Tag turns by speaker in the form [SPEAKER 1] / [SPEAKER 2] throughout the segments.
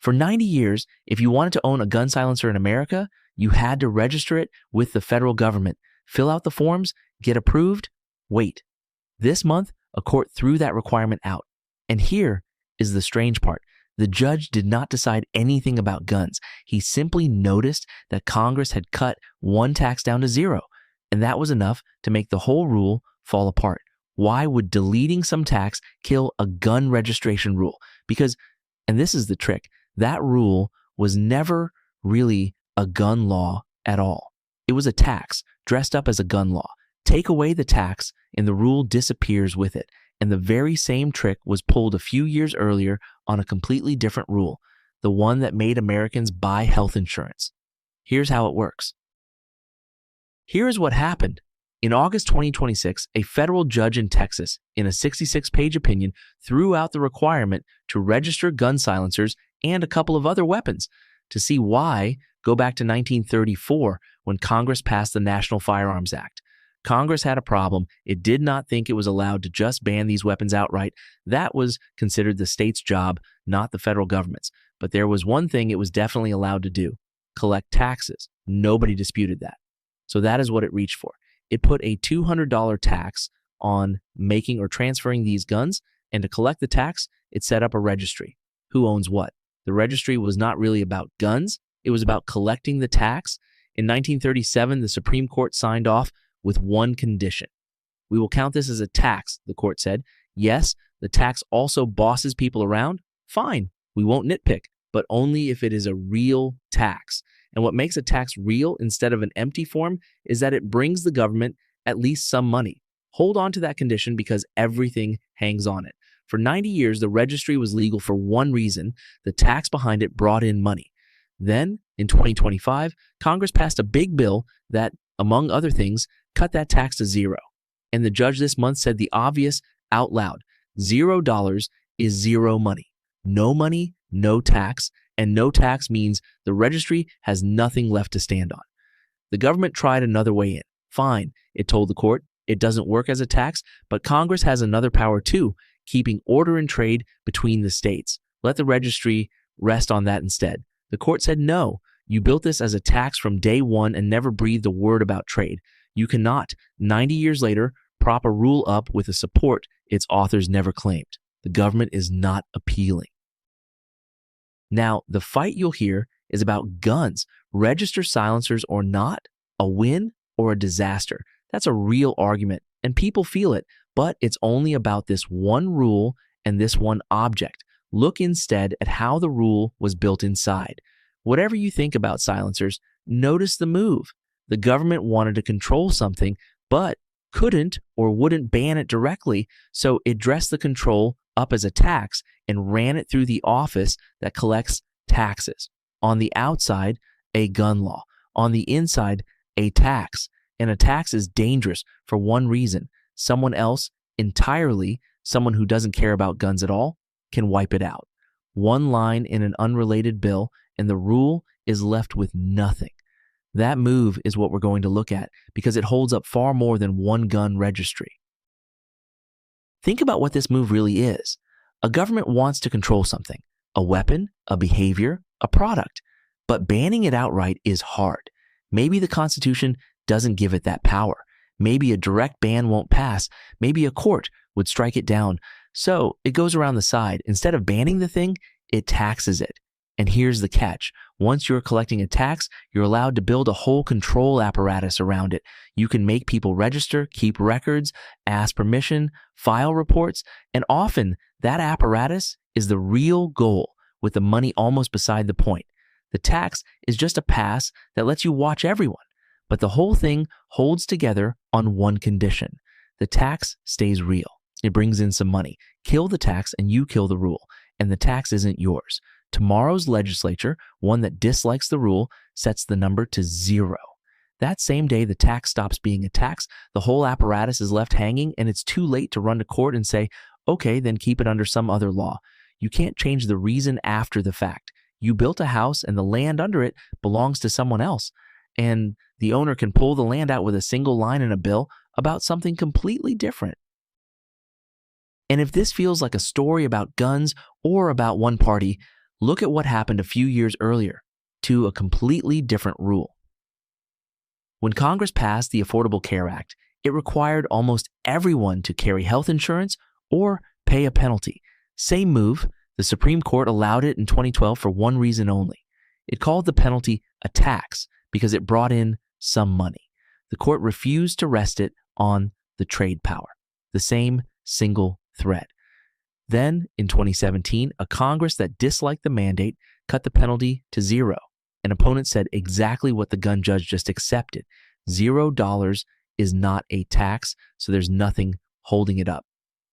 [SPEAKER 1] For 90 years, if you wanted to own a gun silencer in America, you had to register it with the federal government, fill out the forms, get approved, wait. This month, a court threw that requirement out. And here is the strange part. The judge did not decide anything about guns. He simply noticed that Congress had cut one tax down to zero, and that was enough to make the whole rule fall apart. Why would deleting some tax kill a gun registration rule? Because, and this is the trick, that rule was never really a gun law at all. It was a tax dressed up as a gun law. Take away the tax and the rule disappears with it. And the very same trick was pulled a few years earlier on a completely different rule, the one that made Americans buy health insurance. Here's how it works. Here is what happened. In August 2026, a federal judge in Texas, in a 66-page opinion, threw out the requirement to register gun silencers and a couple of other weapons. To see why, go back to 1934 when Congress passed the National Firearms Act. Congress had a problem. It did not think it was allowed to just ban these weapons outright. That was considered the state's job, not the federal government's. But there was one thing it was definitely allowed to do: collect taxes. Nobody disputed that. So that is what it reached for. It put a $200 tax on making or transferring these guns, and to collect the tax, it set up a registry. Who owns what? The registry was not really about guns. It was about collecting the tax. In 1937, the Supreme Court signed off with one condition. We will count this as a tax, the court said. Yes, the tax also bosses people around. Fine, we won't nitpick, but only if it is a real tax. And what makes a tax real instead of an empty form is that it brings the government at least some money. Hold on to that condition because everything hangs on it. For 90 years, the registry was legal for one reason: the tax behind it brought in money. Then, in 2025, Congress passed a big bill that, among other things, cut that tax to zero. And the judge this month said the obvious out loud: $0 is zero money. No money, no tax, and no tax means the registry has nothing left to stand on. The government tried another way in. Fine, it told the court, it doesn't work as a tax, but Congress has another power too, keeping order and trade between the states. Let the registry rest on that instead. The court said no. You built this as a tax from day one and never breathed a word about trade. You cannot, 90 years later, prop a rule up with a support its authors never claimed. The government is not appealing. Now, the fight you'll hear is about guns. Register silencers or not, a win or a disaster. That's a real argument, and people feel it, but it's only about this one rule and this one object. Look instead at how the rule was built inside. Whatever you think about silencers, notice the move. The government wanted to control something, but couldn't or wouldn't ban it directly, so it dressed the control up as a tax and ran it through the office that collects taxes. On the outside, a gun law. On the inside, a tax. And a tax is dangerous for one reason: someone else entirely, someone who doesn't care about guns at all, can wipe it out. One line in an unrelated bill, and the rule is left with nothing. That move is what we're going to look at because it holds up far more than one gun registry. Think about what this move really is. A government wants to control something: a weapon, a behavior, a product. But banning it outright is hard. Maybe the Constitution doesn't give it that power. Maybe a direct ban won't pass. Maybe a court would strike it down. So it goes around the side. Instead of banning the thing, it taxes it. And here's the catch. Once you're collecting a tax, you're allowed to build a whole control apparatus around it. You can make people register, keep records, ask permission, file reports, and often that apparatus is the real goal, with the money almost beside the point. The tax is just a pass that lets you watch everyone, but the whole thing holds together on one condition: the tax stays real. It brings in some money. Kill the tax and you kill the rule, and the tax isn't yours. Tomorrow's legislature, one that dislikes the rule, sets the number to zero. That same day the tax stops being a tax, the whole apparatus is left hanging, and it's too late to run to court and say, okay, then keep it under some other law. You can't change the reason after the fact. You built a house and the land under it belongs to someone else, and the owner can pull the land out with a single line in a bill about something completely different. And if this feels like a story about guns or about one party, Look at what happened a few years earlier to a completely different rule. When Congress passed the Affordable Care Act, it required almost everyone to carry health insurance or pay a penalty. Same move, the Supreme Court allowed it in 2012 for one reason only. It called the penalty a tax because it brought in some money. The court refused to rest it on the trade power, the same single thread. Then, in 2017, a Congress that disliked the mandate cut the penalty to zero. And opponents said exactly what the gun judge just accepted. $0 is not a tax, so there's nothing holding it up.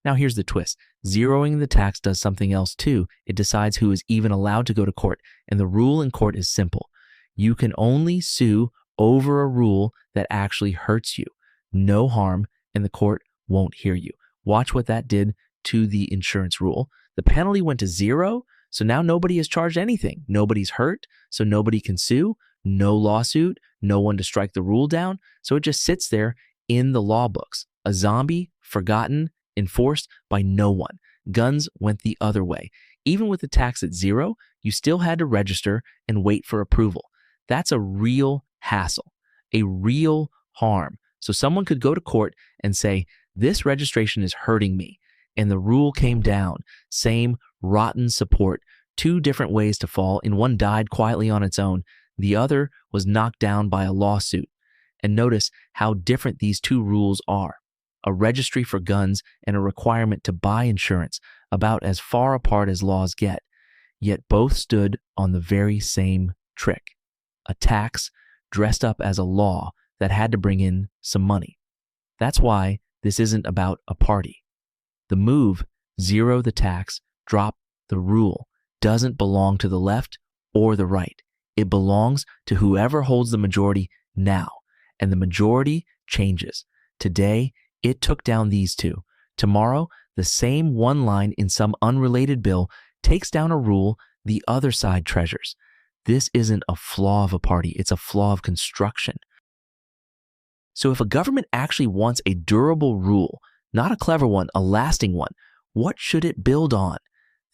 [SPEAKER 1] Now here's the twist. Zeroing the tax does something else too. It decides who is even allowed to go to court, and the rule in court is simple. You can only sue over a rule that actually hurts you. No harm, and the court won't hear you. Watch what that did to the insurance rule. The penalty went to zero, so now nobody is charged anything. Nobody's hurt, so nobody can sue. No lawsuit, no one to strike the rule down, so it just sits there in the law books. A zombie, forgotten, enforced by no one. Guns went the other way. Even with the tax at zero, you still had to register and wait for approval. That's a real hassle, a real harm. So someone could go to court and say, this registration is hurting me. And the rule came down. Same rotten support. Two different ways to fall, and one died quietly on its own. The other was knocked down by a lawsuit. And notice how different these two rules are. A registry for guns and a requirement to buy insurance, about as far apart as laws get. Yet both stood on the very same trick. A tax dressed up as a law that had to bring in some money. That's why this isn't about a party. The move, zero the tax, drop the rule, doesn't belong to the left or the right. It belongs to whoever holds the majority now, and the majority changes. Today, it took down these two. Tomorrow, the same one line in some unrelated bill takes down a rule the other side treasures. This isn't a flaw of a party, it's a flaw of construction. So if a government actually wants a durable rule, not a clever one, a lasting one, what should it build on?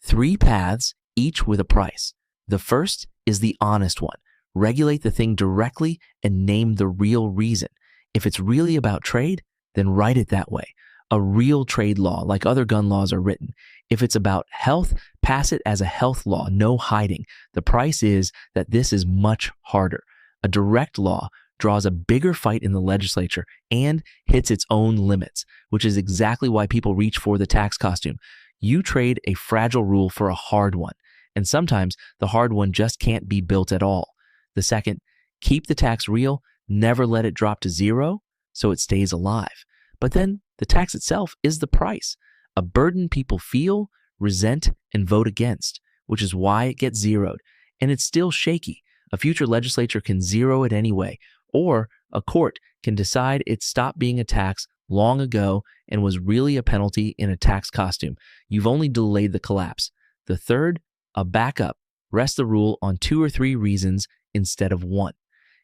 [SPEAKER 1] 3 paths, each with a price. The first is the honest one. Regulate the thing directly and name the real reason. If it's really about trade, then write it that way. A real trade law, like other gun laws are written. If it's about health, pass it as a health law, no hiding. The price is that this is much harder. A direct law draws a bigger fight in the legislature and hits its own limits, which is exactly why people reach for the tax costume. You trade a fragile rule for a hard one, and sometimes the hard one just can't be built at all. The second, keep the tax real, never let it drop to zero so it stays alive. But then the tax itself is the price, a burden people feel, resent, and vote against, which is why it gets zeroed. And it's still shaky. A future legislature can zero it anyway, or a court can decide it stopped being a tax long ago and was really a penalty in a tax costume. You've only delayed the collapse. The third, a backup. Rest the rule on 2 or 3 reasons instead of 1.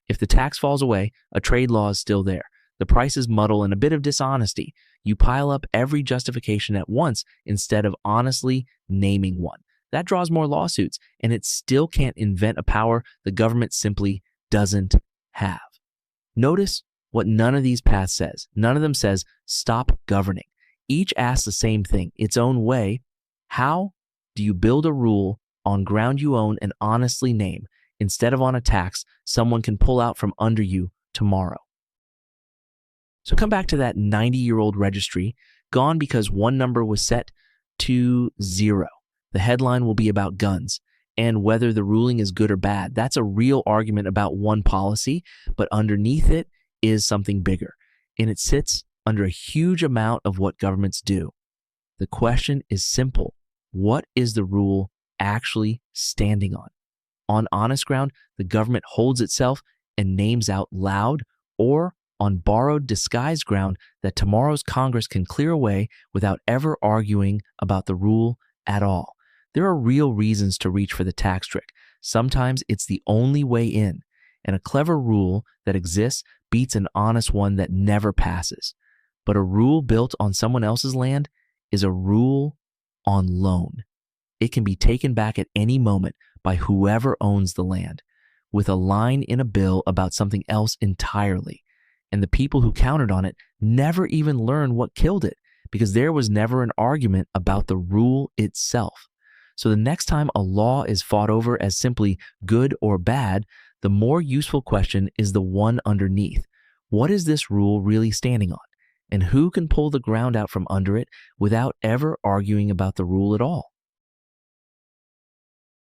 [SPEAKER 1] If the tax falls away, a trade law is still there. The prices muddle and a bit of dishonesty. You pile up every justification at once instead of honestly naming one. That draws more lawsuits, and it still can't invent a power the government simply doesn't have. Notice what none of these paths says. None of them says, stop governing. Each asks the same thing, its own way. How do you build a rule on ground you own and honestly name, instead of on a tax someone can pull out from under you tomorrow? So come back to that 90-year-old registry, gone because one number was set to 0. The headline will be about guns and whether the ruling is good or bad. That's a real argument about one policy, but underneath it is something bigger, and it sits under a huge amount of what governments do. The question is simple. What is the rule actually standing on? On honest ground, the government holds itself and names out loud, or on borrowed, disguised ground that tomorrow's Congress can clear away without ever arguing about the rule at all. There are real reasons to reach for the tax trick. Sometimes it's the only way in, and a clever rule that exists beats an honest one that never passes. But a rule built on someone else's land is a rule on loan. it can be taken back at any moment by whoever owns the land, with a line in a bill about something else entirely. And the people who countered on it never even learned what killed it, because there was never an argument about the rule itself. So the next time a law is fought over as simply good or bad, the more useful question is the one underneath. What is this rule really standing on? And who can pull the ground out from under it without ever arguing about the rule at all?